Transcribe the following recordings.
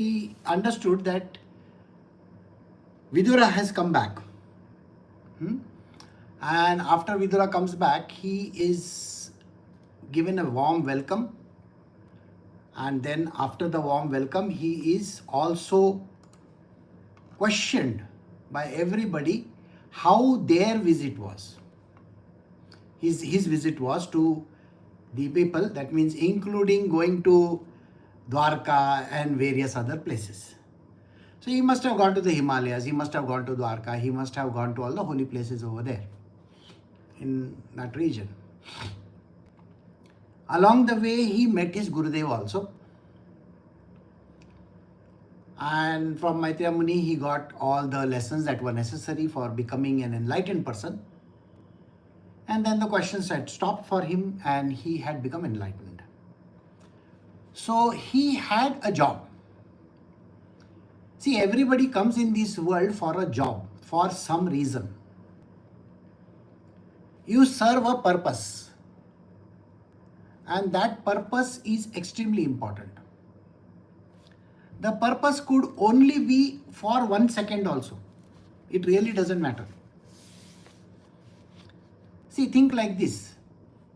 he understood that Vidura has come back. And after Vidura comes back, he is given a warm welcome. And then after the warm welcome, he is also questioned by everybody how their visit was. His visit was to the people, that means including going to Dwarka and various other places. So he must have gone to the Himalayas, he must have gone to Dwarka, he must have gone to all the holy places over there in that region. Along the way, he met his Gurudev also. And from Maitreya Muni, he got all the lessons that were necessary for becoming an enlightened person. And then the questions had stopped for him and he had become enlightened. So he had a job. See, everybody comes in this world for a job, for some reason. You serve a purpose. And that purpose is extremely important. The purpose could only be for 1 second also. It really doesn't matter. See, think like this.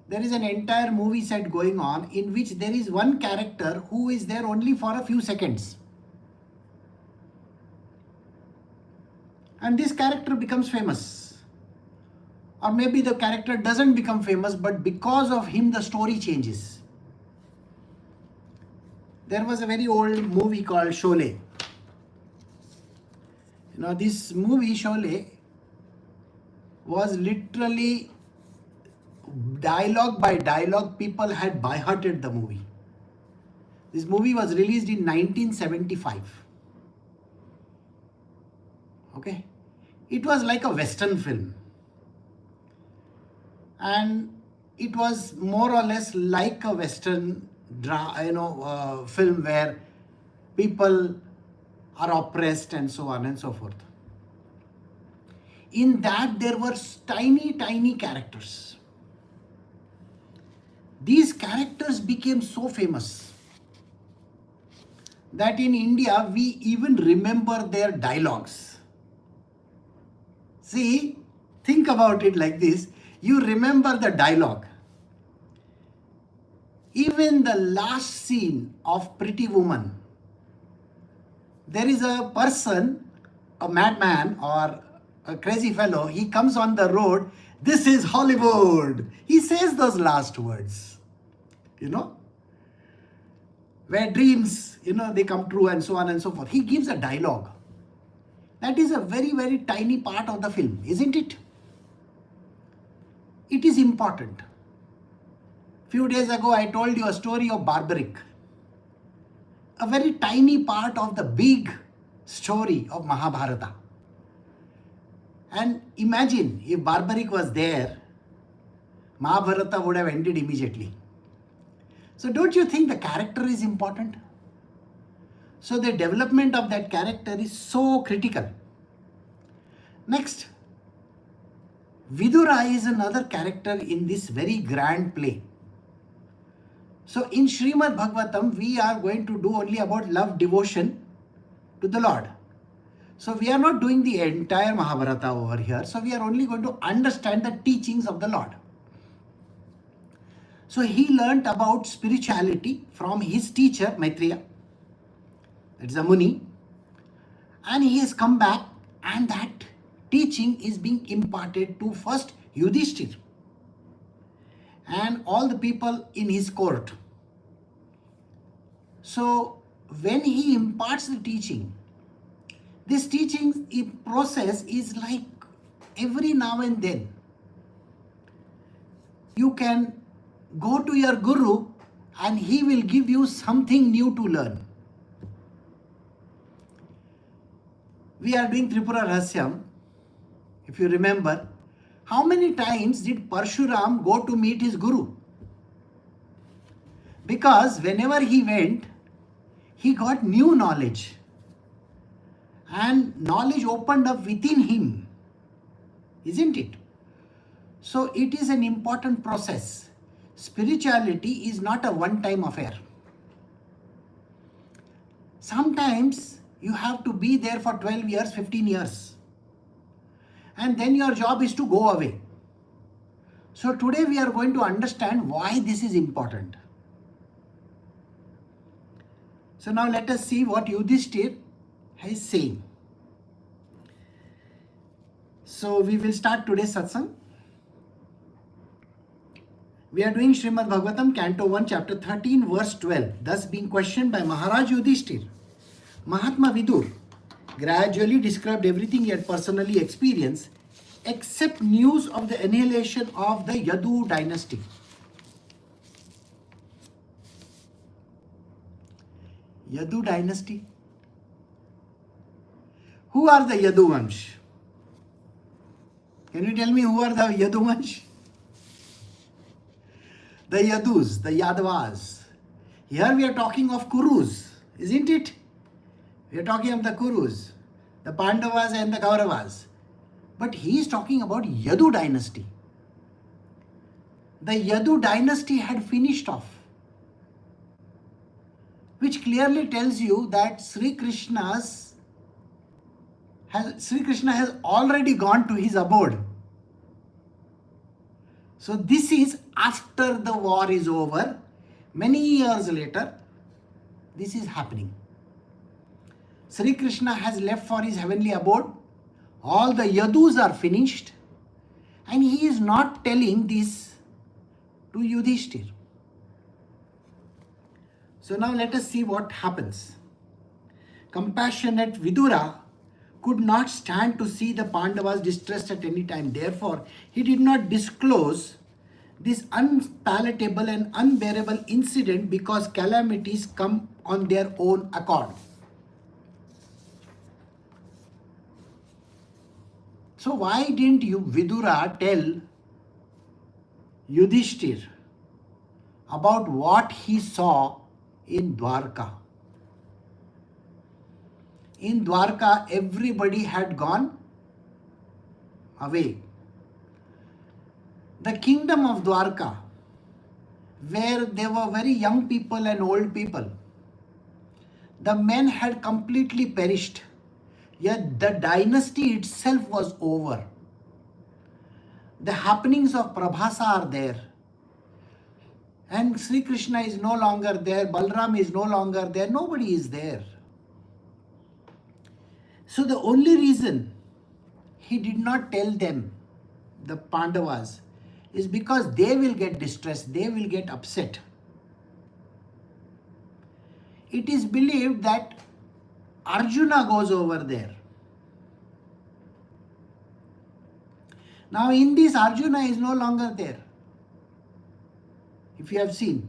There is an entire movie set going on in which there is one character who is there only for a few seconds. And this character becomes famous. Or maybe the character doesn't become famous, but because of him the story changes. There was a very old movie called Sholay. This movie Sholay was literally dialogue by dialogue. People had by-hearted the movie. This movie was released in 1975. Okay. It was like a Western film. And it was more or less like a Western film where people are oppressed and so on and so forth. In that there were tiny characters. These characters became so famous that in India we even remember their dialogues. See, think about it like this. You remember the dialogue. Even the last scene of Pretty Woman, there is a person, a madman or a crazy fellow, he comes on the road, "This is Hollywood." He says those last words, where dreams, they come true and so on and so forth. He gives a dialogue. That is a very tiny part of the film, isn't it? It is important. Few days ago, I told you a story of Barbaric. A very tiny part of the big story of Mahabharata. And imagine if Barbaric was there, Mahabharata would have ended immediately. So don't you think the character is important? So the development of that character is so critical. Next, Vidura is another character in this very grand play. So in Srimad Bhagavatam, we are going to do only about love, devotion to the Lord. So we are not doing the entire Mahabharata over here. So we are only going to understand the teachings of the Lord. So he learnt about spirituality from his teacher, Maitreya. That is a Muni. And he has come back and that teaching is being imparted to first Yudhishthir and all the people in his court. So when he imparts the teaching, this teaching process is like every now and then you can go to your guru and he will give you something new to learn. We are doing Tripura Rahasyam. If you remember, how many times did Parshuram go to meet his guru? Because whenever he went, he got new knowledge. And knowledge opened up within him. Isn't it? So it is an important process. Spirituality is not a one-time affair. Sometimes you have to be there for 12 years, 15 years. And then your job is to go away. So today we are going to understand why this is important. So now let us see what Yudhishthir is saying. So we will start today's satsang. We are doing Srimad Bhagavatam, Canto 1, Chapter 13, verse 12. Thus being questioned by Maharaj Yudhishthir, Mahatma Vidur gradually described everything he had personally experienced except news of the annihilation of the Yadu dynasty. Yadu dynasty? Who are the Yadu Vansh? Can you tell me who are the Yadu Vansh? The Yadus, the Yadavas. Here we are talking of Kurus, isn't it? We are talking of the Kurus, the Pandavas and the Kauravas. But he is talking about Yadu dynasty. The Yadu dynasty had finished off, which clearly tells you that Sri Krishna has already gone to his abode. So this is after the war is over, many years later, this is happening. Sri Krishna has left for his heavenly abode. All the Yadus are finished. And he is not telling this to Yudhishthir. So now let us see what happens. Compassionate Vidura could not stand to see the Pandavas distressed at any time. Therefore, he did not disclose this unpalatable and unbearable incident because calamities come on their own accord. So why didn't you, Vidura, tell Yudhishthir about what he saw in Dwarka? In Dwarka, everybody had gone away. The kingdom of Dwarka, where there were very young people and old people, the men had completely perished. Yet the dynasty itself was over. The happenings of Prabhasa are there. And Sri Krishna is no longer there, Balram is no longer there, nobody is there. So the only reason he did not tell them, the Pandavas, is because they will get distressed, they will get upset. It is believed that Arjuna goes over there. Now in this, Arjuna is no longer there. If you have seen,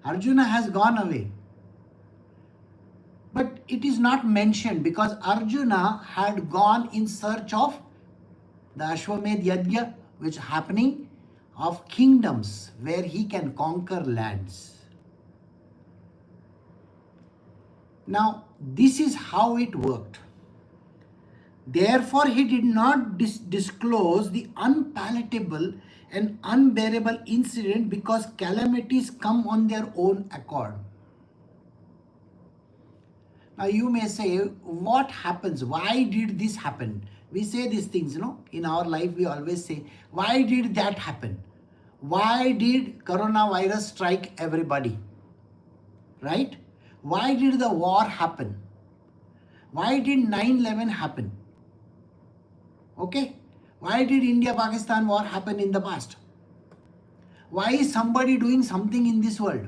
Arjuna has gone away. But it is not mentioned because Arjuna had gone in search of the Ashwamedh Yajna, which is happening, of kingdoms where he can conquer lands. Now, this is how it worked. Therefore, he did not disclose the unpalatable and unbearable incident because calamities come on their own accord. Now, you may say, what happens? Why did this happen? We say these things, in our life we always say, why did that happen? Why did coronavirus strike everybody? Right? Why did the war happen? Why did 9/11 happen? Okay? Why did India-Pakistan war happen in the past? Why is somebody doing something in this world?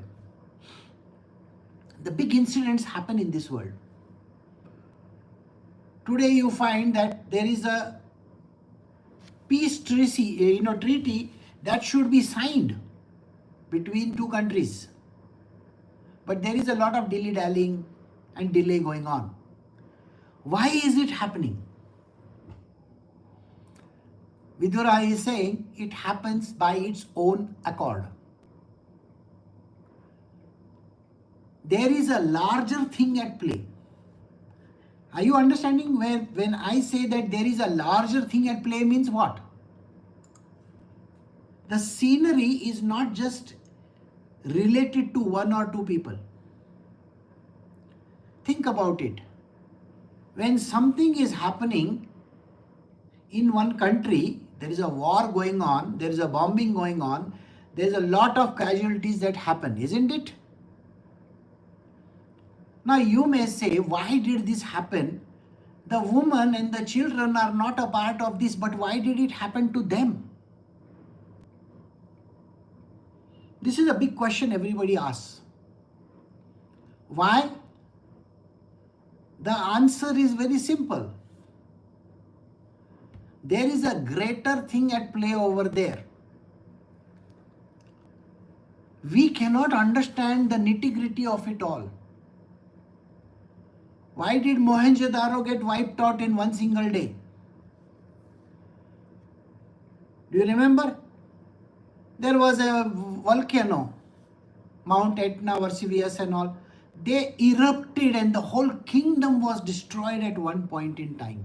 The big incidents happen in this world. Today you find that there is a peace treaty that should be signed between two countries. But there is a lot of dilly-dallying and delay going on. Why is it happening? Vidura is saying it happens by its own accord. There is a larger thing at play. Are you understanding when I say that there is a larger thing at play means what? The scenery is not just related to one or two people. Think about it. When something is happening in one country, there is a war going on, there is a bombing going on, there is a lot of casualties that happen, isn't it? Now you may say, why did this happen? The woman and the children are not a part of this, but why did it happen to them? This is a big question everybody asks. Why? The answer is very simple. There is a greater thing at play over there. We cannot understand the nitty-gritty of it all. Why did Mohenjo-daro get wiped out in one single day? Do you remember? There was a volcano, Mount Etna, Vesuvius and all. They erupted and the whole kingdom was destroyed at one point in time.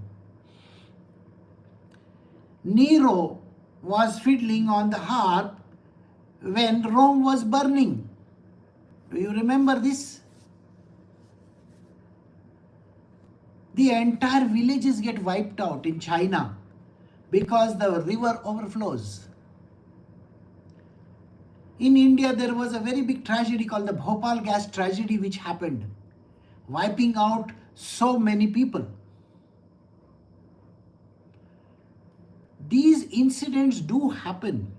Nero was fiddling on the harp when Rome was burning. Do you remember this? The entire villages get wiped out in China because the river overflows. In India, there was a very big tragedy called the Bhopal gas tragedy which happened, wiping out so many people. These incidents do happen.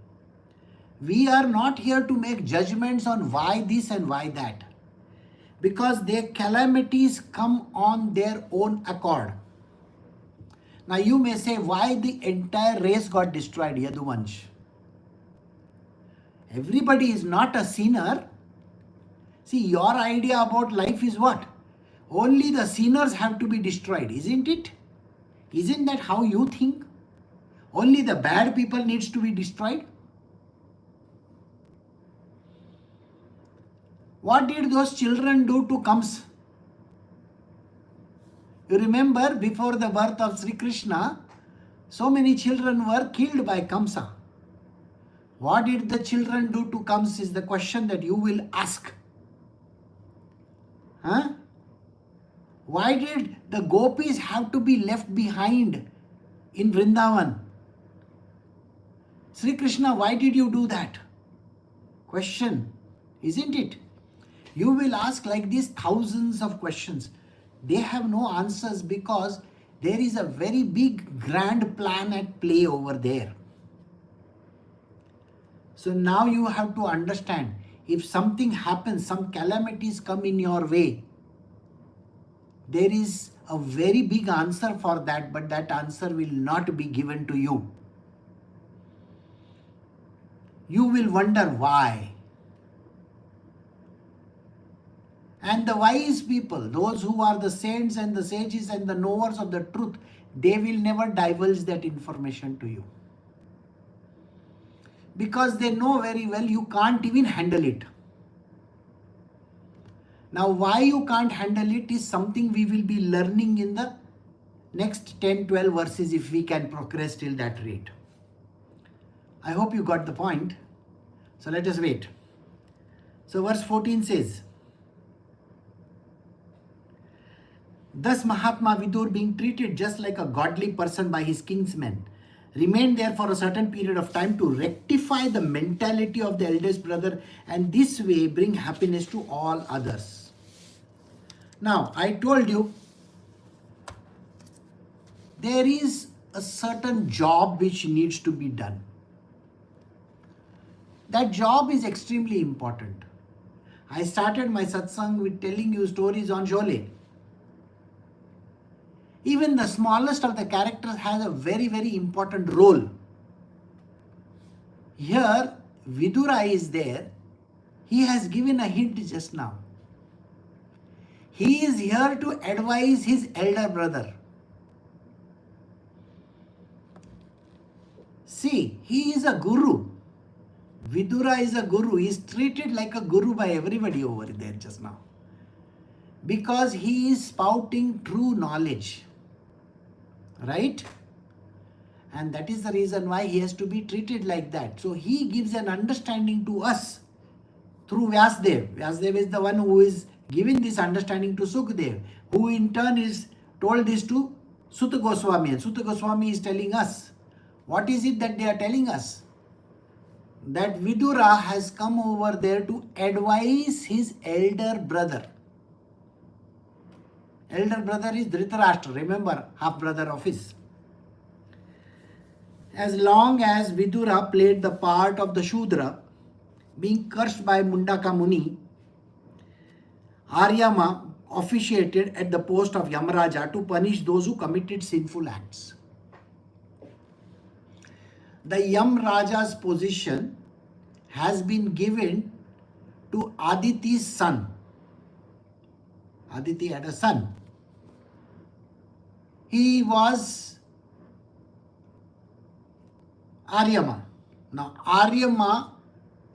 We are not here to make judgments on why this and why that, because their calamities come on their own accord. Now you may say, why the entire race got destroyed, Yaduvansh? Everybody is not a sinner. See, your idea about life is what? Only the sinners have to be destroyed, isn't it? Isn't that how you think? Only the bad people needs to be destroyed? What did those children do to Kamsa? You remember, before the birth of Sri Krishna, so many children were killed by Kamsa. What did the children do to Kamsa is the question that you will ask. Huh? Why did the gopis have to be left behind in Vrindavan? Sri Krishna, why did you do that? Question, isn't it? You will ask like these thousands of questions. They have no answers because there is a very big grand plan at play over there. So now you have to understand, if something happens, some calamities come in your way, there is a very big answer for that, but that answer will not be given to you. You will wonder why. And the wise people, those who are the saints and the sages and the knowers of the truth, they will never divulge that information to you. Because they know very well you can't even handle it. Now, why you can't handle it is something we will be learning in the next 10-12 verses if we can progress till that rate. I hope you got the point. So let us wait. So verse 14 says, thus Mahatma Vidur, being treated just like a godly person by his kinsmen, remained there for a certain period of time to rectify the mentality of the eldest brother and this way bring happiness to all others. Now, I told you, there is a certain job which needs to be done. That job is extremely important. I started my satsang with telling you stories on Sholay. Even the smallest of the characters has a very, very important role. Here, Vidura is there. He has given a hint just now. He is here to advise his elder brother. See, he is a guru. Vidura is a guru. He is treated like a guru by everybody over there just now. Because he is spouting true knowledge. Right? And that is the reason why he has to be treated like that. So he gives an understanding to us through Vyasdev. Vyasdev is the one who is giving this understanding to Sukhdev, who in turn is told this to Sutta Goswami. And Sutta Goswami is telling us, what is it that they are telling us? That Vidura has come over there to advise his elder brother. Elder brother is Dhritarashtra, remember, half brother of his. As long as Vidura played the part of the Shudra, being cursed by Mundaka Muni, Aryama officiated at the post of Yamraja to punish those who committed sinful acts. The Yamraja's position has been given to Aditi's son. Aditi had a son. He was Aryama. Now Aryama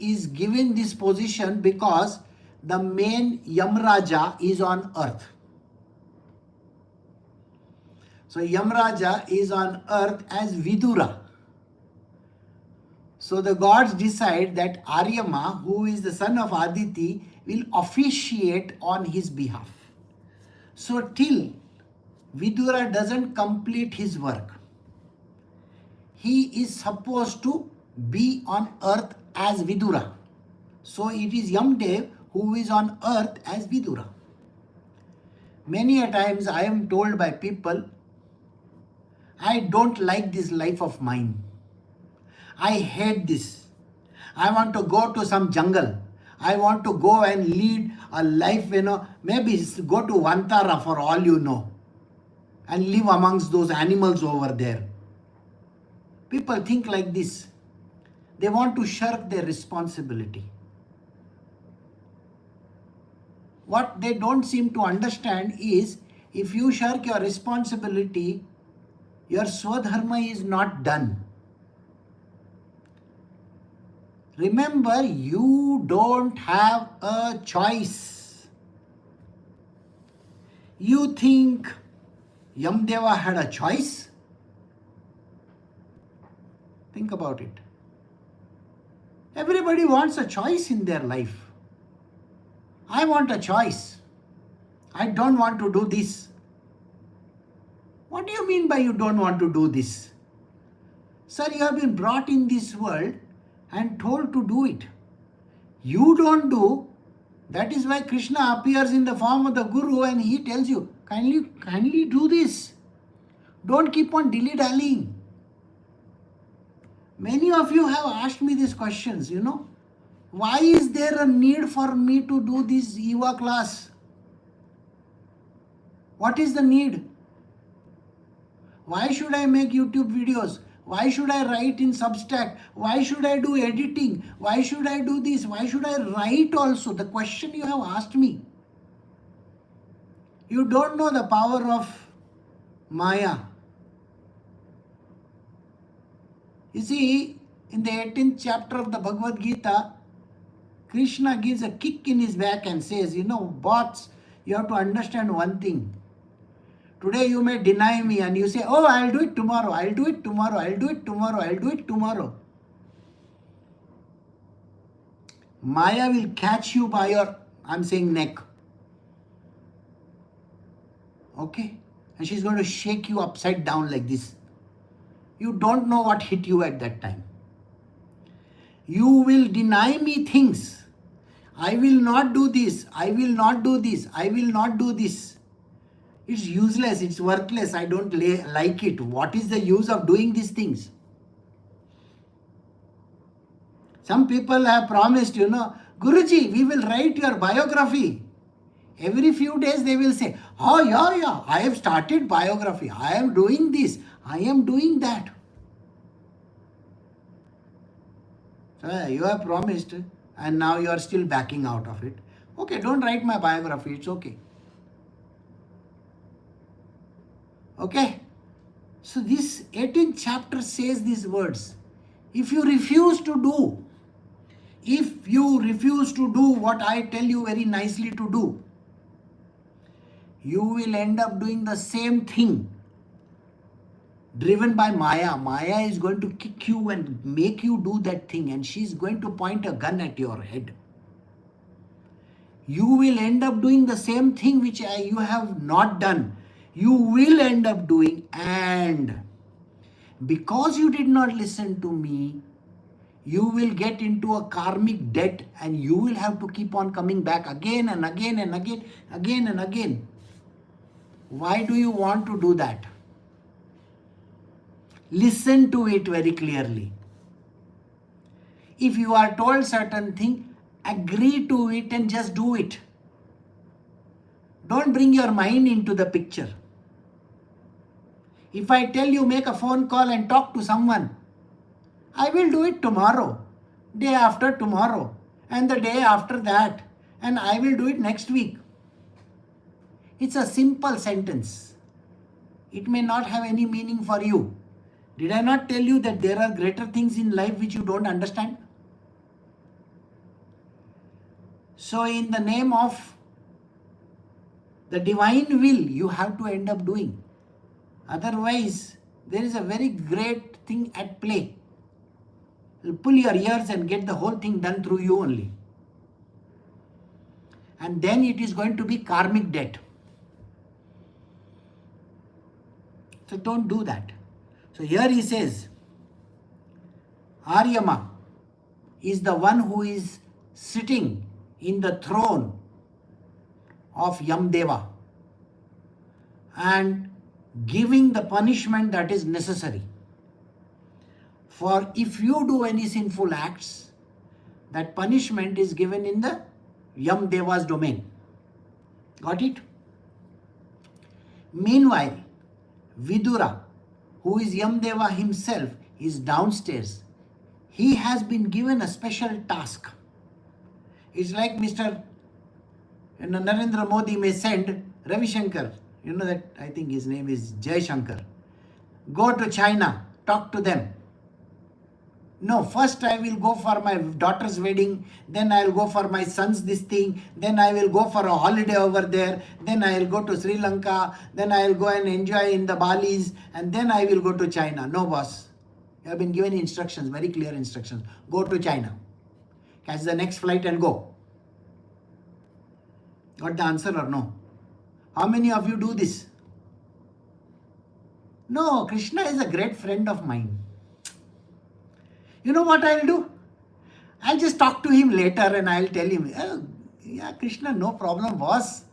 is given this position because the main Yamraja is on earth. So Yamraja is on earth as Vidura. So the gods decide that Aryama, who is the son of Aditi, will officiate on his behalf. So till Vidura doesn't complete his work, he is supposed to be on earth as Vidura. So it is Yamdev who is on earth as Vidura. Many a times I am told by people, I don't like this life of mine. I hate this. I want to go to some jungle. I want to go and lead a life, maybe go to Vantara for all you know, and live amongst those animals over there. People think like this. They want to shirk their responsibility. What they don't seem to understand is, if you shirk your responsibility, your Swadharma is not done. Remember, you don't have a choice. You think Yamdeva had a choice? Think about it. Everybody wants a choice in their life. I want a choice. I don't want to do this. What do you mean by you don't want to do this? Sir, you have been brought in this world and told to do it. You don't do. That is why Krishna appears in the form of the Guru and he tells you, kindly do this. Don't keep on dilly-dallying. Many of you have asked me these questions, Why is there a need for me to do this Eva class? What is the need? Why should I make YouTube videos? Why should I write in Substack? Why should I do editing? Why should I do this? Why should I write also? The question you have asked me. You don't know the power of Maya. You see, in the 18th chapter of the Bhagavad Gita, Krishna gives a kick in his back and says, bots, you have to understand one thing. Today you may deny me and you say, oh, I'll do it tomorrow, I'll do it tomorrow, I'll do it tomorrow, I'll do it tomorrow. Maya will catch you by your, neck. Okay? And she's going to shake you upside down like this. You don't know what hit you at that time. You will deny me things. I will not do this. I will not do this. I will not do this. It's useless. It's worthless. I don't like it. What is the use of doing these things? Some people have promised, Guruji, we will write your biography. Every few days they will say, oh yeah, I have started biography. I am doing this. I am doing that. So you have promised and now you are still backing out of it. Okay, don't write my biography. It's okay. Okay. So this 18th chapter says these words. If you refuse to do what I tell you very nicely to do, you will end up doing the same thing. Driven by Maya. Maya is going to kick you and make you do that thing, and she's going to point a gun at your head. you will end up doing the same thing which you have not done. You will end up doing, and because you did not listen to me, you will get into a karmic debt, and you will have to keep on coming back again and again and again and again. Why do you want to do that? Listen to it very clearly. If you are told certain thing, agree to it and just do it. Don't bring your mind into the picture. If I tell you make a phone call and talk to someone, I will do it tomorrow, day after tomorrow, and the day after that, and I will do it next week. It's a simple sentence. It may not have any meaning for you. Did I not tell you that there are greater things in life which you don't understand? So in the name of the divine will, you have to end up doing. Otherwise, there is a very great thing at play. You'll pull your ears and get the whole thing done through you only. And then it is going to be karmic debt. So don't do that. So here he says, Aryama is the one who is sitting in the throne of Yamdeva and giving the punishment that is necessary. For if you do any sinful acts, that punishment is given in the Yamdeva's domain. Got it? Meanwhile, Vidura, who is Yamdeva himself, is downstairs. He has been given a special task. It's like Mr. Narendra Modi may send Ravi Shankar, that I think his name is Jai Shankar. Go to China, talk to them. No, first I will go for my daughter's wedding, then I will go for my son's this thing, then I will go for a holiday over there, then I will go to Sri Lanka, then I will go and enjoy in the Balis, and then I will go to China. No, boss. You have been given instructions, very clear instructions. Go to China. Catch the next flight and go. Got the answer or no? How many of you do this? No, Krishna is a great friend of mine. You know what I'll do? I'll just talk to him later and I'll tell him, yeah, Krishna, no problem, boss.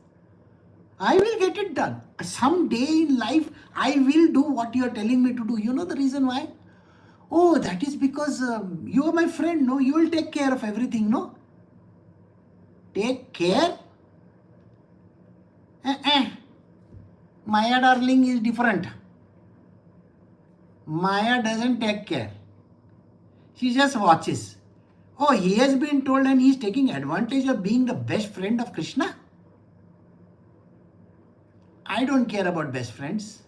I will get it done. Someday in life, I will do what you are telling me to do. You know the reason why? Oh, that is because you are my friend, no? You will take care of everything, no? Take care? Maya darling is different. Maya doesn't take care. She just watches. Oh, he has been told and he is taking advantage of being the best friend of Krishna. I don't care about best friends.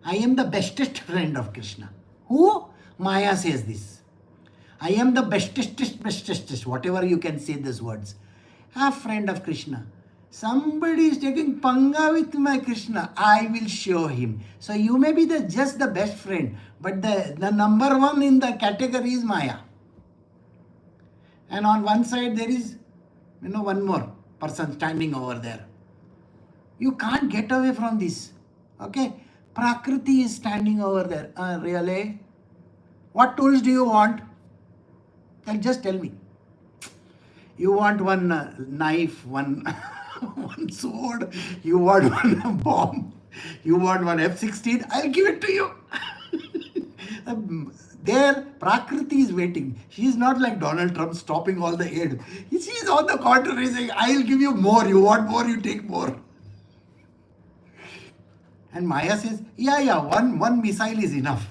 I am the bestest friend of Krishna. Who? Maya says this. I am the bestest, whatever you can say these words. A friend of Krishna. Somebody is taking panga with my Krishna. I will show him. So you may be just the best friend, but the number one in the category is Maya. And on one side there is, one more person standing over there. You can't get away from this. Okay? Prakriti is standing over there. Really? What tools do you want? Just tell me. You want one knife, one one sword, you want one bomb, you want one F-16, I'll give it to you. There, Prakriti is waiting. She is not like Donald Trump stopping all the aid. She is on the contrary saying, I'll give you more. You want more, you take more. And Maya says, yeah, one missile is enough.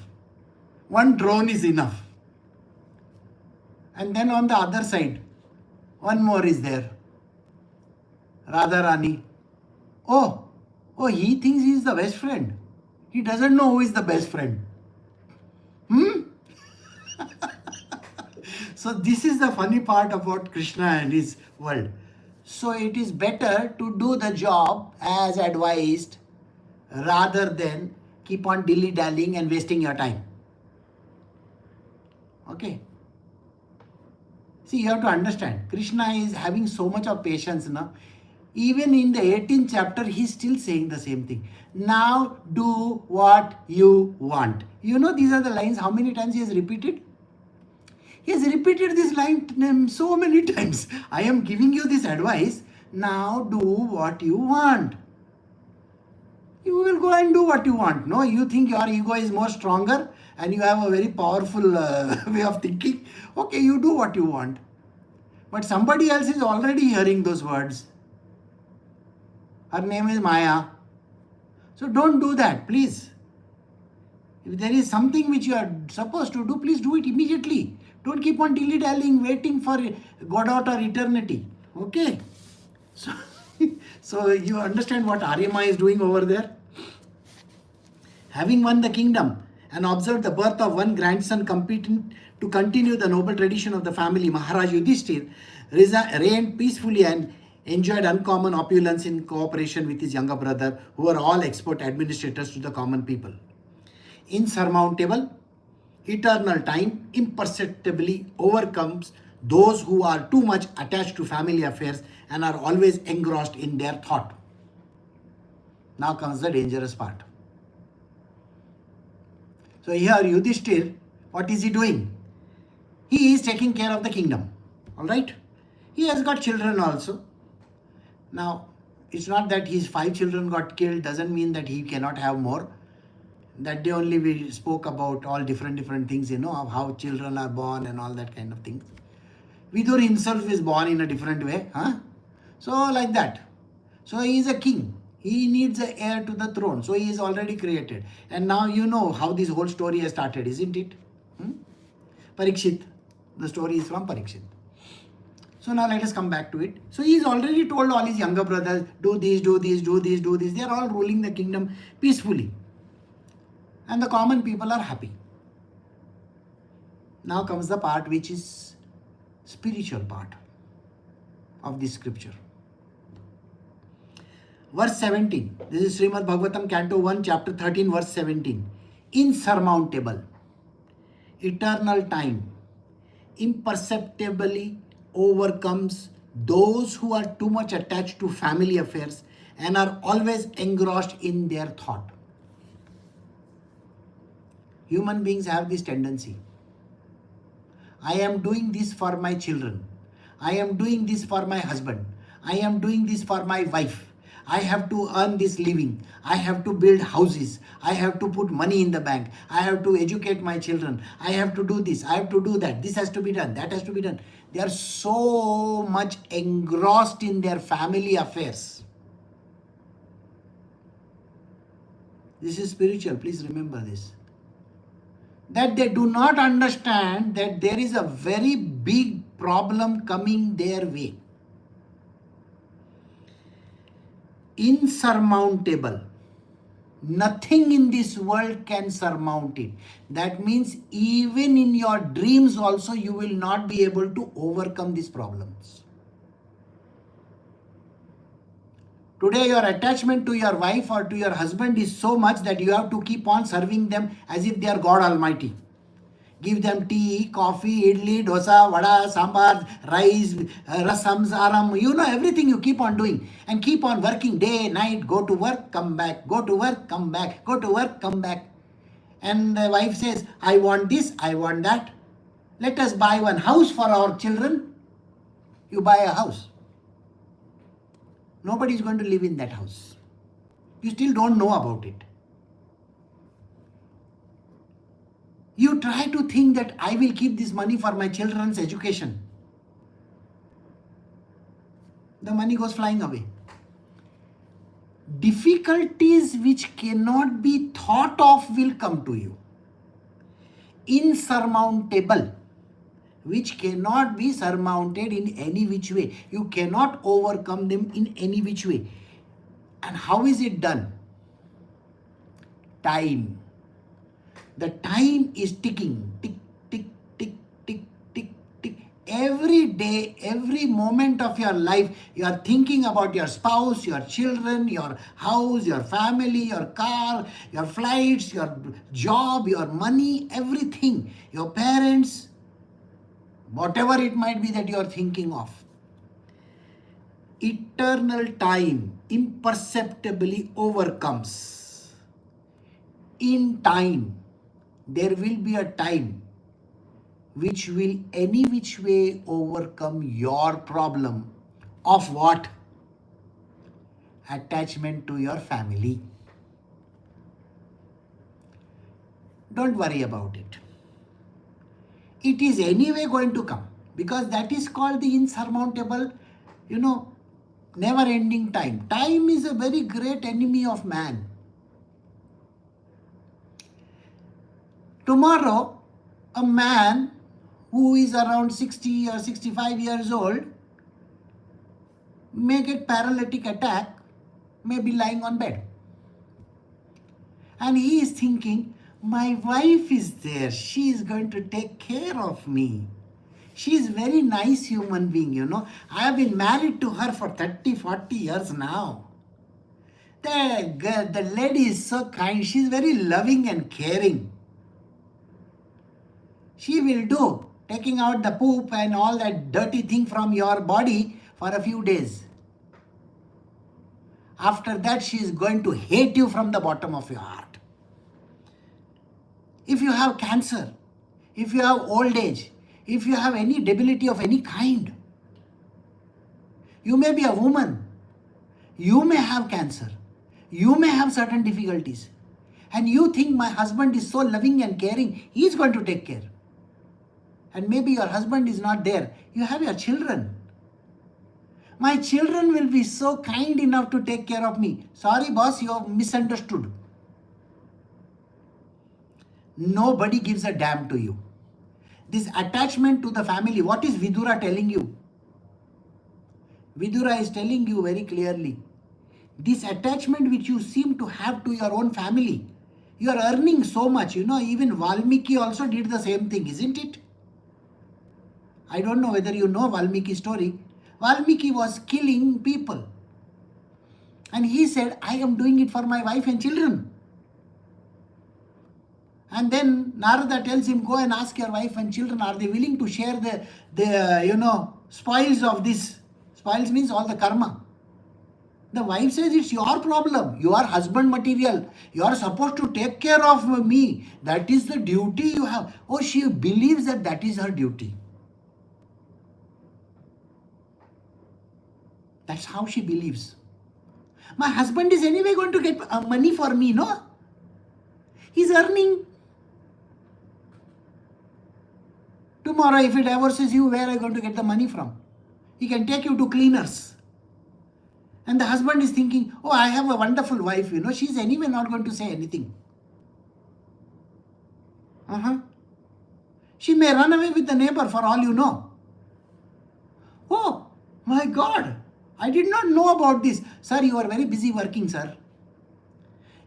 One drone is enough. And then on the other side, one more is there. Radharani. Oh, he thinks he is the best friend. He doesn't know who is the best friend. So this is the funny part about Krishna and his world. So it is better to do the job as advised rather than keep on dilly-dallying and wasting your time. Okay. See, you have to understand, Krishna is having so much of patience now. Even in the 18th chapter, he's still saying the same thing. Now do what you want. You know, these are the lines, how many times he has repeated? He has repeated this line so many times. I am giving you this advice. Now do what you want. You will go and do what you want. No, you think your ego is more stronger and you have a very powerful way of thinking. Okay, you do what you want. But somebody else is already hearing those words. Her name is Maya. So don't do that, please. If there is something which you are supposed to do, please do it immediately. Don't keep on dilly-dallying, waiting for Godot or eternity. Okay? So, so you understand what Aryama is doing over there? Having won the kingdom and observed the birth of one grandson competent to continue the noble tradition of the family, Maharaj Yudhishthir reigned peacefully and enjoyed uncommon opulence in cooperation with his younger brother, who were all expert administrators to the common people. Insurmountable, eternal time imperceptibly overcomes those who are too much attached to family affairs and are always engrossed in their thought. Now comes the dangerous part. So here Yudhishthir, what is he doing? He is taking care of the kingdom. Alright? He has got children also. Now, it's not that his 5 children got killed, doesn't mean that he cannot have more. That day only we spoke about all different things, of how children are born and all that kind of things. Vidura himself is born in a different way. So like that. So he is a king. He needs an heir to the throne. So he is already created. And now you know how this whole story has started, isn't it? Parikshit. The story is from Parikshit. So now let us come back to it. So he is already told all his younger brothers, do this, do this, do this, do this. They are all ruling the kingdom peacefully. And the common people are happy. Now comes the part which is spiritual part of this scripture. Verse 17. This is Srimad Bhagavatam, Canto 1, Chapter 13, verse 17. Insurmountable, eternal time, imperceptibly overcomes those who are too much attached to family affairs and are always engrossed in their thought. Human beings have this tendency. I am doing this for my children. I am doing this for my husband. I am doing this for my wife. I have to earn this living. I have to build houses. I have to put money in the bank. I have to educate my children. I have to do this. I have to do that. This has to be done. That has to be done. They are so much engrossed in their family affairs. This is spiritual. Please remember this. That they do not understand that there is a very big problem coming their way. Insurmountable. Nothing in this world can surmount it. That means even in your dreams also you will not be able to overcome these problems. Today your attachment to your wife or to your husband is so much that you have to keep on serving them as if they are God Almighty. Give them tea, coffee, idli, dosa, vada, sambar, rice, rasam, saram, everything you keep on doing. And keep on working day, night, go to work, come back, go to work, come back, go to work, come back. And the wife says, I want this, I want that. Let us buy one house for our children. You buy a house. Nobody is going to live in that house. You still don't know about it. You try to think that I will keep this money for my children's education. The money goes flying away. Difficulties which cannot be thought of will come to you. Insurmountable, which cannot be surmounted in any which way. You cannot overcome them in any which way. And how is it done? Time. The time is ticking. Tick, tick, tick, tick, tick, tick. Every day, every moment of your life, you are thinking about your spouse, your children, your house, your family, your car, your flights, your job, your money, everything. Your parents. whatever it might be that you are thinking of. Eternal time imperceptibly overcomes. In time, there will be a time which will any which way overcome your problem of what? Attachment to your family. Don't worry about it. It is anyway going to come, because that is called the insurmountable, never-ending time. Time is a very great enemy of man. Tomorrow, a man who is around 60 or 65 years old may get paralytic attack, may be lying on bed. And he is thinking, my wife is there, she is going to take care of me. She is very nice human being, I have been married to her for 30, 40 years now. The lady is so kind, she is very loving and caring. She will do taking out the poop and all that dirty thing from your body for a few days. After that, she is going to hate you from the bottom of your heart. If you have cancer, if you have old age, if you have any debility of any kind, you may be a woman, you may have cancer, you may have certain difficulties, and you think my husband is so loving and caring, he is going to take care. And maybe your husband is not there, you have your children. My children will be so kind enough to take care of me. Sorry boss, you have misunderstood. Nobody gives a damn to you. This attachment to the family, what is Vidura telling you? Vidura is telling you very clearly, this attachment which you seem to have to your own family, you are earning so much, even Valmiki also did the same thing, isn't it? I don't know whether you know Valmiki's story. Valmiki was killing people. And he said, I am doing it for my wife and children. And then Narada tells him, go and ask your wife and children, are they willing to share the spoils of this? Spoils means all the karma. The wife says, it's your problem. You are husband material. You are supposed to take care of me. That is the duty you have. Oh, she believes that that is her duty. That's how she believes. My husband is anyway going to get money for me, no? He's earning. Tomorrow, if he divorces you, where are you going to get the money from? He can take you to cleaners. And the husband is thinking, oh, I have a wonderful wife, she's anyway not going to say anything. She may run away with the neighbor for all you know. Oh, my God, I did not know about this. Sir, you are very busy working, sir.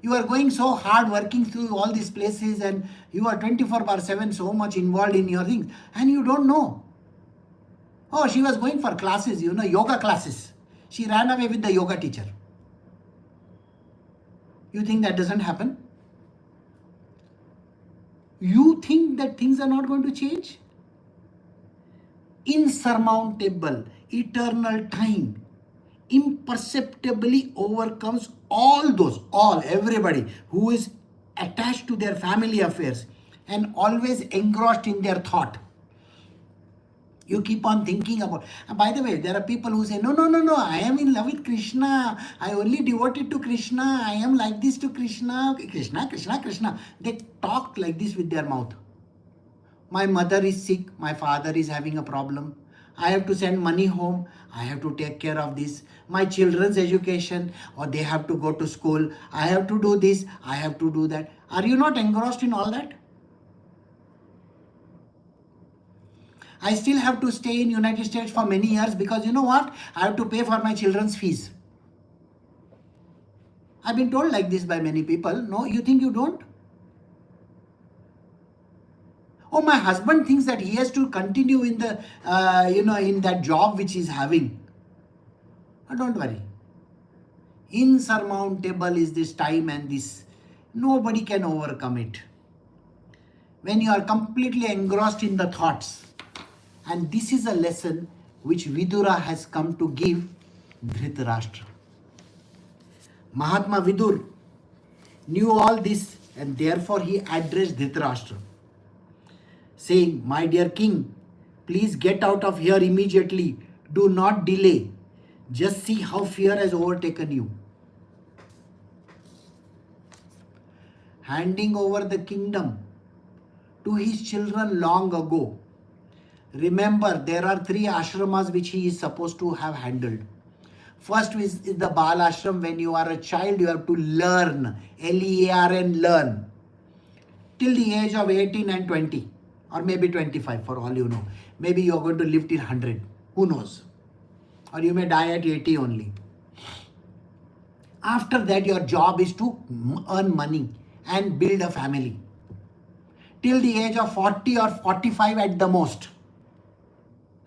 You are going so hard working through all these places and you are 24/7 so much involved in your things and you don't know. Oh, she was going for classes, yoga classes. She ran away with the yoga teacher. You think that doesn't happen? You think that things are not going to change? Insurmountable, eternal time imperceptibly overcomes everybody who is attached to their family affairs and always engrossed in their thought. You keep on thinking about, and by the way, there are people who say, no, I am in love with Krishna. I only devoted to Krishna. I am like this to Krishna. Krishna. They talk like this with their mouth. My mother is sick. My father is having a problem. I have to send money home. I have to take care of this. My children's education, or they have to go to school. I have to do this. I have to do that. Are you not engrossed in all that? I still have to stay in United States for many years because you know what? I have to pay for my children's fees. I've been told like this by many people. No, you think you don't? Oh, my husband thinks that he has to continue in the, in that job which he's having. Oh, don't worry. Insurmountable is this time and this. Nobody can overcome it. When you are completely engrossed in the thoughts And this is a lesson which Vidura has come to give Dhritarashtra. Mahatma Vidur knew all this, and therefore he addressed Dhritarashtra, saying, "My dear king, please get out of here immediately. Do not delay. Just see how fear has overtaken you." Handing over the kingdom to his children long ago. Remember, there are 3 ashramas which he is supposed to have handled. First is the Bal ashram. When you are a child, you have to learn, L-E-A-R-N, learn, till the age of 18 and 20, or maybe 25 for all you know. Maybe you are going to live till 100, who knows? Or you may die at 80 only. After that, your job is to earn money and build a family. Till the age of 40 or 45 at the most.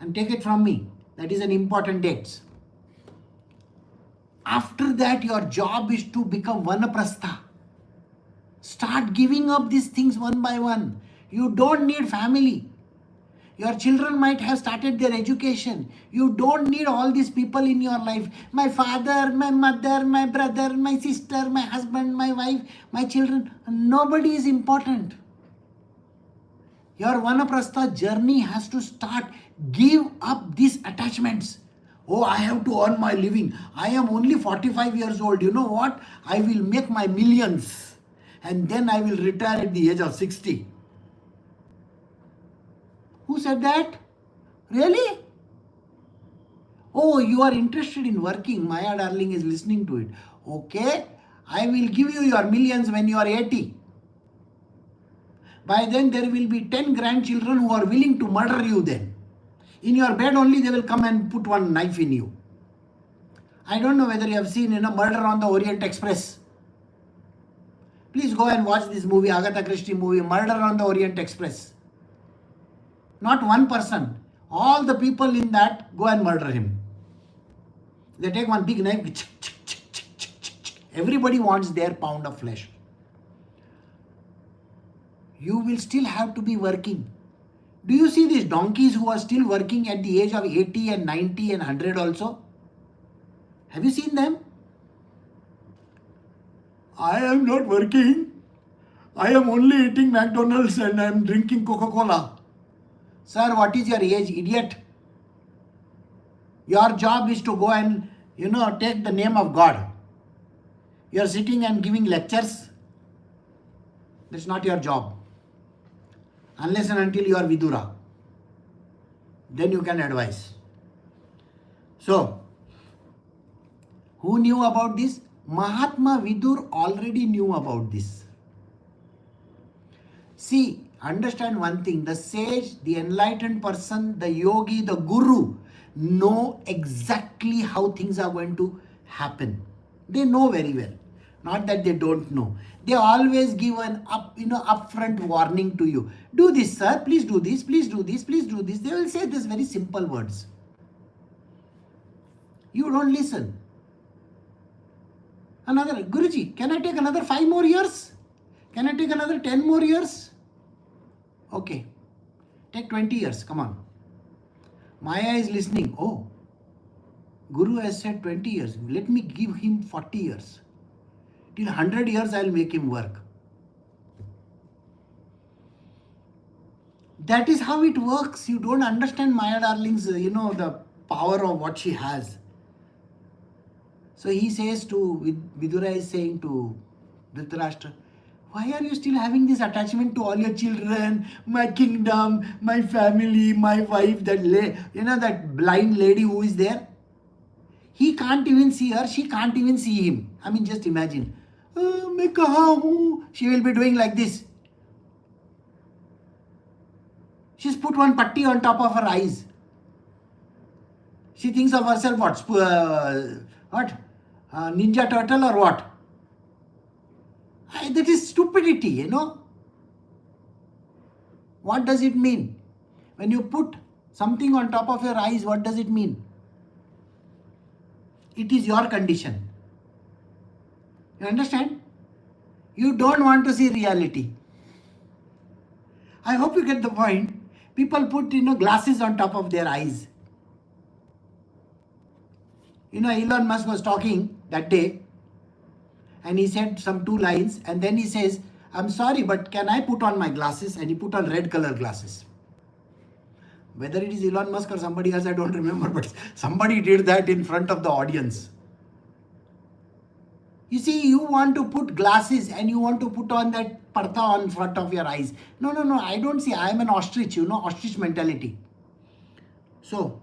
And take it from me, that is an important date. After that, your job is to become vanaprastha. Start giving up these things one by one. You don't need family. Your children might have started their education. You don't need all these people in your life. My father, my mother, my brother, my sister, my husband, my wife, my children. Nobody is important. Your vanaprastha journey has to start. Give up these attachments. Oh, I have to earn my living. I am only 45 years old. You know what? I will make my millions. And then I will retire at the age of 60. Who said that? Really? Oh, you are interested in working. Maya darling is listening to it. Okay, I will give you your millions when you are 80. By then there will be 10 grandchildren who are willing to murder you then. In your bed only they will come and put one knife in you. I don't know whether you have seen Murder on the Orient Express. Please go and watch this movie, Agatha Christie movie, Murder on the Orient Express. Not one person. All the people in that go and murder him. They take one big knife. Everybody wants their pound of flesh. You will still have to be working. Do you see these donkeys who are still working at the age of 80 and 90 and 100 also? Have you seen them? I am not working. I am only eating McDonald's and I am drinking Coca-Cola. Sir, what is your age, idiot? Your job is to go and, take the name of God. You are sitting and giving lectures. That's not your job. Unless and until you are Vidura. Then you can advise. So, who knew about this? Mahatma Vidur already knew about this. See, understand one thing. The sage, the enlightened person, the yogi, the guru know exactly how things are going to happen. They know very well. Not that they don't know. They always give an upfront warning to you. Do this, sir. Please do this. Please do this. Please do this. They will say these very simple words. You don't listen. Another, Guruji, can I take another 5 more years? Can I take another 10 more years? Okay. Take 20 years. Come on. Maya is listening. Oh, Guru has said 20 years. Let me give him 40 years. Till 100 years I will make him work. That is how it works. You don't understand Maya darling's, the power of what she has. So he says to, Vidura is saying to Dhritarashtra, why are you still having this attachment to all your children, my kingdom, my family, my wife, that blind lady who is there? He can't even see her, she can't even see him. I mean, just imagine. Main kahan hu? She will be doing like this. She's put one patti on top of her eyes. She thinks of herself what? Ninja turtle or what? That is stupidity, What does it mean? When you put something on top of your eyes, what does it mean? It is your condition. You understand? You don't want to see reality. I hope you get the point. People put, glasses on top of their eyes. Elon Musk was talking that day and he said some two lines and then he says, I'm sorry, but can I put on my glasses? And he put on red color glasses. Whether it is Elon Musk or somebody else, I don't remember, but somebody did that in front of the audience. You see, you want to put glasses and you want to put on that parda on front of your eyes. No, I don't see. I am an ostrich, ostrich mentality. So,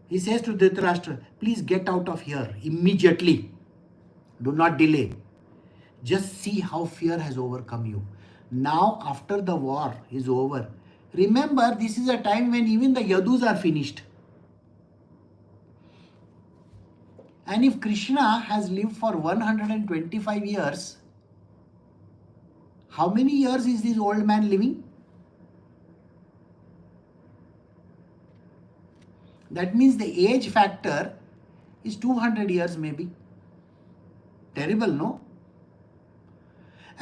he says to Dhritarashtra, please get out of here immediately. Do not delay. Just see how fear has overcome you. Now, after the war is over, remember, this is a time when even the Yadus are finished. And if Krishna has lived for 125 years, how many years is this old man living? That means the age factor is 200 years maybe. Terrible, no?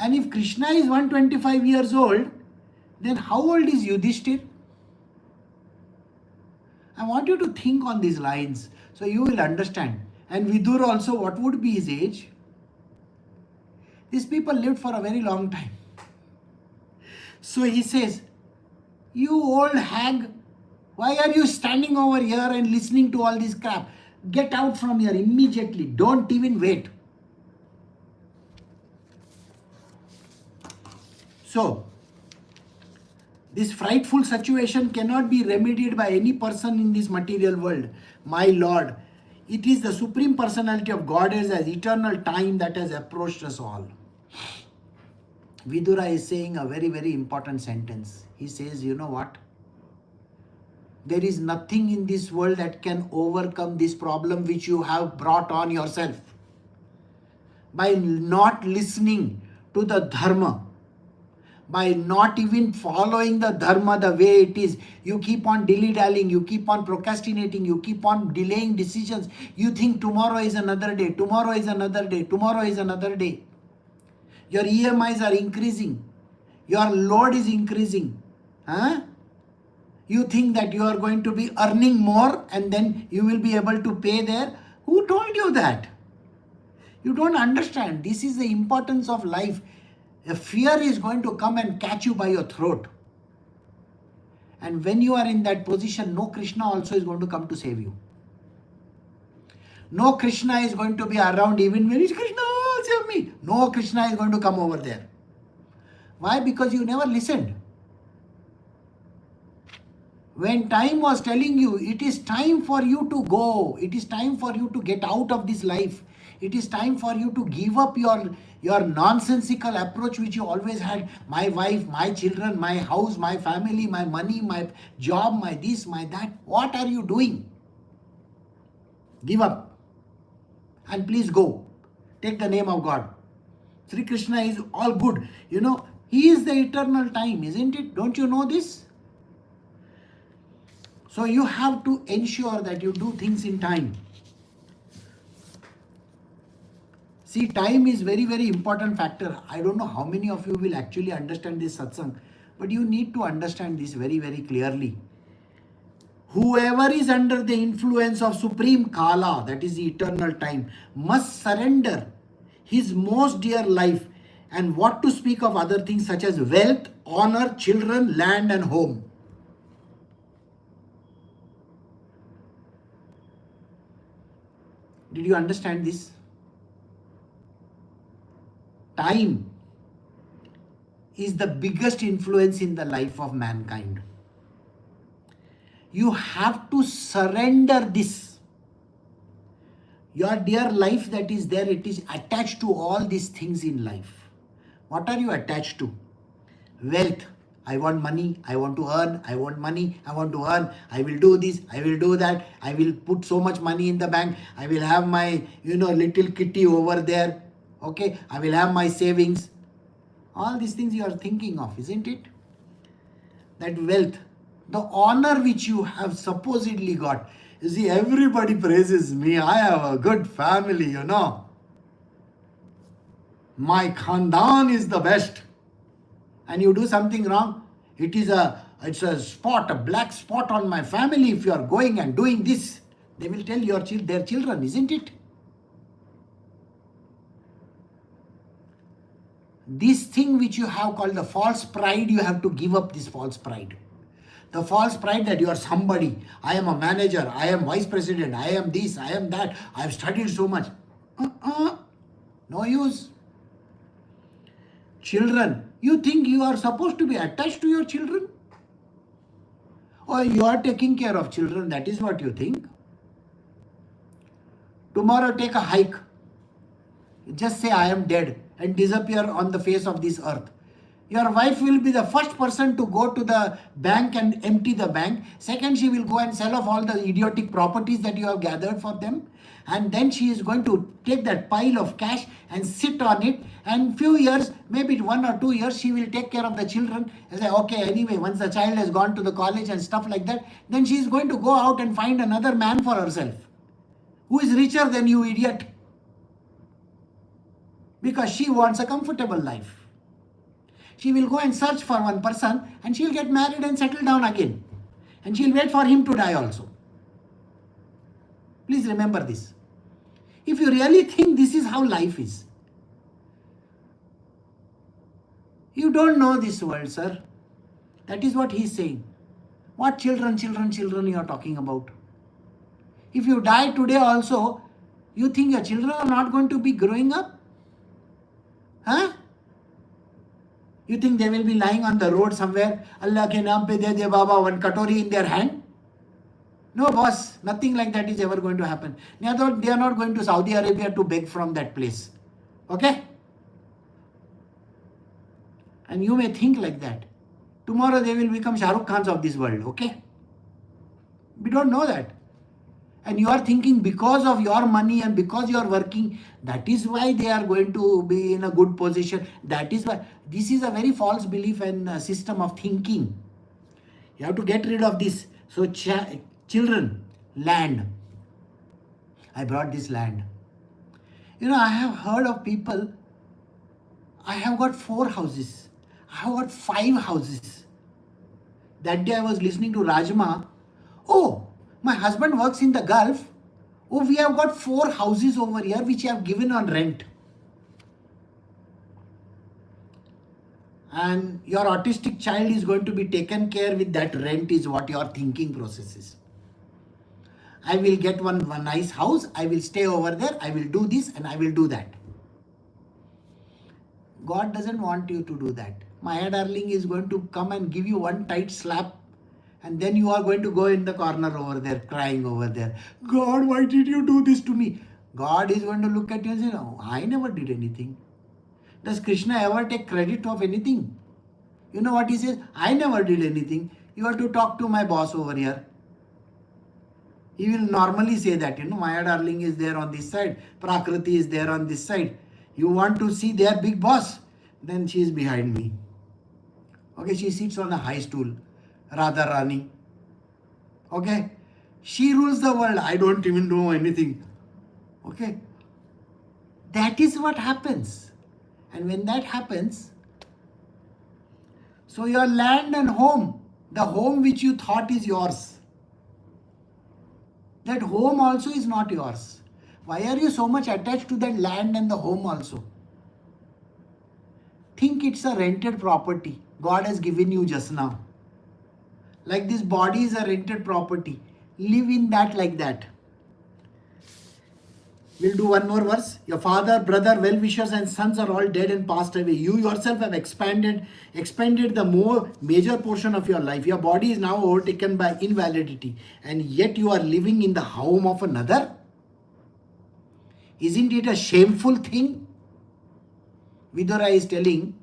And if Krishna is 125 years old, then how old is Yudhishthir? I want you to think on these lines so you will understand. And Vidura also, what would be his age? These people lived for a very long time. So he says, you old hag, why are you standing over here and listening to all this crap? Get out from here immediately. Don't even wait. So, this frightful situation cannot be remedied by any person in this material world. My Lord, it is the Supreme Personality of Godhead as eternal time that has approached us all. Vidura is saying a very, very important sentence. He says, you know what? There is nothing in this world that can overcome this problem which you have brought on yourself. By not listening to the Dharma, by not even following the Dharma the way it is, you keep on dilly-dallying, you keep on procrastinating, you keep on delaying decisions. You think tomorrow is another day, tomorrow is another day, tomorrow is another day. Your EMIs are increasing. Your load is increasing. You think that you are going to be earning more and then you will be able to pay there. Who told you that? You don't understand. This is the importance of life. A fear is going to come and catch you by your throat. And when you are in that position, no Krishna also is going to come to save you. No Krishna is going to be around even when it's Krishna, save me. No Krishna is going to come over there. Why? Because you never listened. When time was telling you, it is time for you to go. It is time for you to get out of this life. It is time for you to give up your nonsensical approach which you always had. My wife, my children, my house, my family, my money, my job, my this, my that. What are you doing? Give up. And please go. Take the name of God. Sri Krishna is all good. He is the eternal time, isn't it? Don't you know this? So you have to ensure that you do things in time. See, time is very, very important factor. I don't know how many of you will actually understand this satsang, but you need to understand this very, very clearly. Whoever is under the influence of Supreme Kala, that is the eternal time, must surrender his most dear life, and what to speak of other things such as wealth, honor, children, land and home. Did you understand this? Time is the biggest influence in the life of mankind. You have to surrender this. Your dear life that is there, it is attached to all these things in life. What are you attached to? Wealth. I want money, I want to earn, I want money, I want to earn, I will do this, I will do that, I will put so much money in the bank, I will have my, little kitty over there, okay, I will have my savings. All these things you are thinking of, isn't it? That wealth, the honor which you have supposedly got. You see, everybody praises me, I have a good family, My khandan is the best. And you do something wrong, it is a It's a spot, a black spot on my family if you are going and doing this. They will tell their children, isn't it? This thing which you have called the false pride, you have to give up this false pride. The false pride that you are somebody. I am a manager, I am vice president, I am this, I am that, I have studied so much. No use. Children, you think you are supposed to be attached to your children? Or you are taking care of children, that is what you think? Tomorrow take a hike. Just say I am dead and disappear on the face of this earth. Your wife will be the first person to go to the bank and empty the bank. Second, she will go and sell off all the idiotic properties that you have gathered for them. And then she is going to take that pile of cash and sit on it. And few years, maybe 1 or 2 years, she will take care of the children. And say, okay, anyway, once the child has gone to the college and stuff like that, then she is going to go out and find another man for herself. Who is richer than you, idiot? Because she wants a comfortable life. She will go and search for one person and she will get married and settle down again. And she will wait for him to die also. Please remember this. If you really think this is how life is, you don't know this world, sir. That is what he is saying. What children you are talking about? If you die today also, you think your children are not going to be growing up? Huh? You think they will be lying on the road somewhere? Allah ke naam pe de baba, one katori in their hand? No, boss. Nothing like that is ever going to happen. They are not going to Saudi Arabia to beg from that place. Okay? And you may think like that. Tomorrow they will become Shah Rukh Khans of this world. Okay? We don't know that. And you are thinking because of your money and because you are working, that is why they are going to be in a good position. That is why. This is a very false belief and system of thinking. You have to get rid of this. So children, land. I brought this land. I have heard of people, I have got 4 houses. I have got 5 houses. That day I was listening to Rajma. Oh, my husband works in the Gulf. Oh, we have got 4 houses over here which I have given on rent. And your autistic child is going to be taken care with that rent is what your thinking process is. I will get one nice house. I will stay over there. I will do this and I will do that. God doesn't want you to do that. Maya darling is going to come and give you one tight slap. And then you are going to go in the corner over there, crying over there. God, why did you do this to me? God is going to look at you and say, no, I never did anything. Does Krishna ever take credit of anything? You know what he says? I never did anything. You have to talk to my boss over here. He will normally say that, Maya darling is there on this side. Prakriti is there on this side. You want to see their big boss? Then she is behind me. Okay, she sits on a high stool. Radha Rani. Okay? She rules the world. I don't even know anything. Okay? That is what happens. And when that happens, so your land and home, the home which you thought is yours, that home also is not yours. Why are you so much attached to that land and the home also? Think it's a rented property God has given you just now. Like this body is a rented property. Live in that like that. We'll do one more verse. Your father, brother, well-wishers and sons are all dead and passed away. You yourself have expended the more major portion of your life. Your body is now overtaken by invalidity. And yet you are living in the home of another. Isn't it a shameful thing? Vidura is telling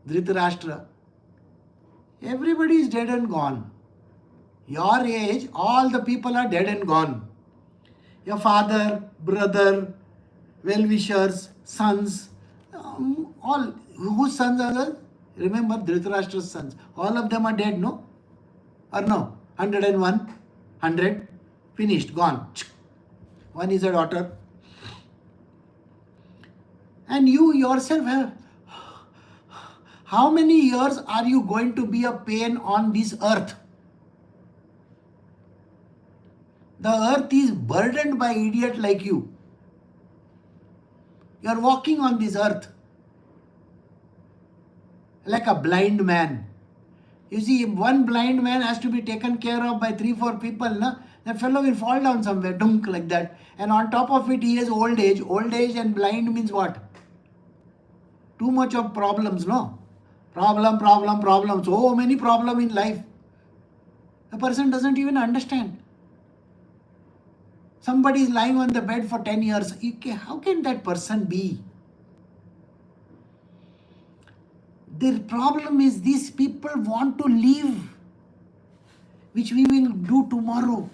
Dhritarashtra, everybody is dead and gone. Your age, all the people are dead and gone. Your father, brother, well-wishers, sons, all. Whose sons are those? Remember Dhritarashtra's sons. All of them are dead, no? Or no? 101, 100, finished, gone. One is a daughter. And you yourself have, How many years are you going to be a pain on this earth? The earth is burdened by idiots like you. You are walking on this earth like a blind man. You see, one blind man has to be taken care of by 3-4 people. Na? That fellow will fall down somewhere, dunk, like that. And on top of it, he has old age. Old age and blind means what? Too much of problems, no? Problem. So many problems in life. The person doesn't even understand. Somebody is lying on the bed for 10 years. How can that person be? The problem is these people want to live, which we will do tomorrow.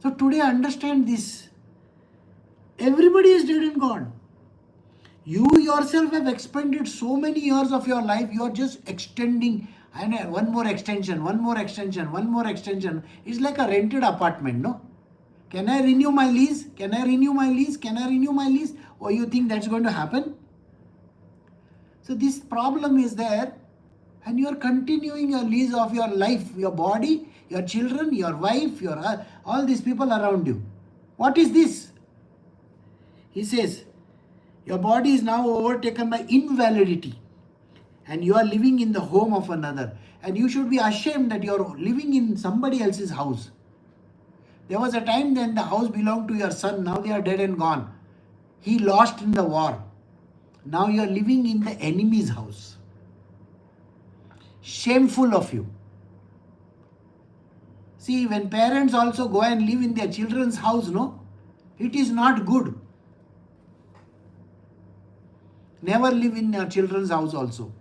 So today understand this. Everybody is dead and gone. You yourself have expended so many years of your life. You are just extending, and one more extension. It's like a rented apartment, no? Can I renew my lease? Or you think that's going to happen? So this problem is there, and you are continuing your lease of your life, your body, your children, your wife, all these people around you. What is this? He says, your body is now overtaken by invalidity, and you are living in the home of another, and you should be ashamed that you are living in somebody else's house. There was a time then the house belonged to your son. Now they are dead and gone. He lost in the war. Now you are living in the enemy's house. Shameful of you. See, when parents also go and live in their children's house, no, it is not good. Never live in your children's house also.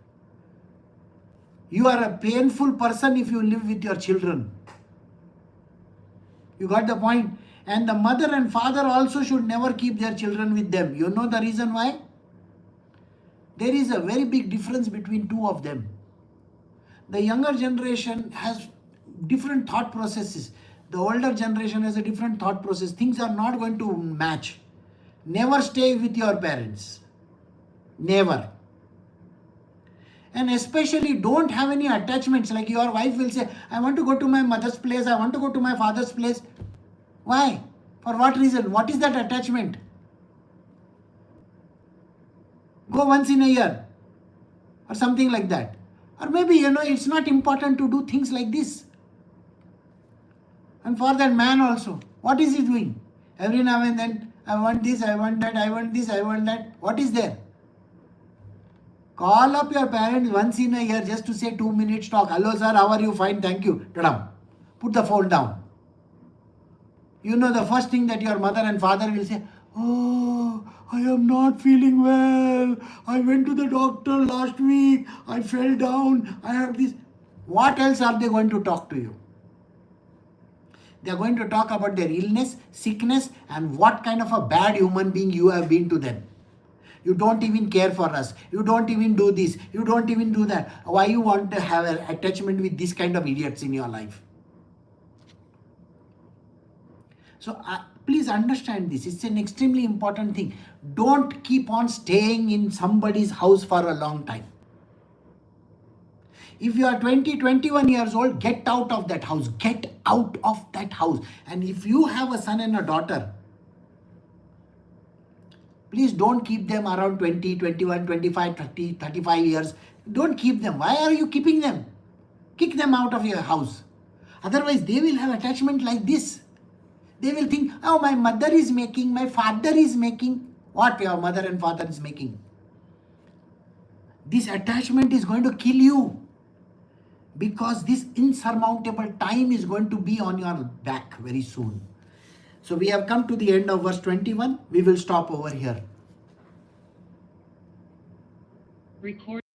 You are a painful person if you live with your children. You got the point? And the mother and father also should never keep their children with them. You know the reason why? There is a very big difference between two of them. The younger generation has different thought processes. The older generation has a different thought process. Things are not going to match. Never stay with your parents. Never. And especially don't have any attachments. Like your wife will say, I want to go to my mother's place. I want to go to my father's place. Why? For what reason? What is that attachment? Go once in a year or something like that. Or maybe, it's not important to do things like this. And for that man also, what is he doing? Every now and then, I want this, I want that, I want this, I want that. What is there? Call up your parents once in a year just to say 2 minutes talk. Hello sir, how are you? Fine, thank you. Ta-dam. Put the phone down. The first thing that your mother and father will say, oh, I am not feeling well. I went to the doctor last week. I fell down. I have this. What else are they going to talk to you? They are going to talk about their illness, sickness, and what kind of a bad human being you have been to them. You don't even care for us. You don't even do this. You don't even do that. Why you want to have an attachment with this kind of idiots in your life? So please understand this. It's an extremely important thing. Don't keep on staying in somebody's house for a long time. If you are 20, 21 years old, get out of that house. Get out of that house. And if you have a son and a daughter, please don't keep them around 20, 21, 25, 30, 35 years. Don't keep them. Why are you keeping them? Kick them out of your house. Otherwise, they will have attachment like this. They will think, oh, my mother is making, my father is making. What your mother and father is making? This attachment is going to kill you. Because this insurmountable time is going to be on your back very soon. So we have come to the end of verse 21. We will stop over here. Record.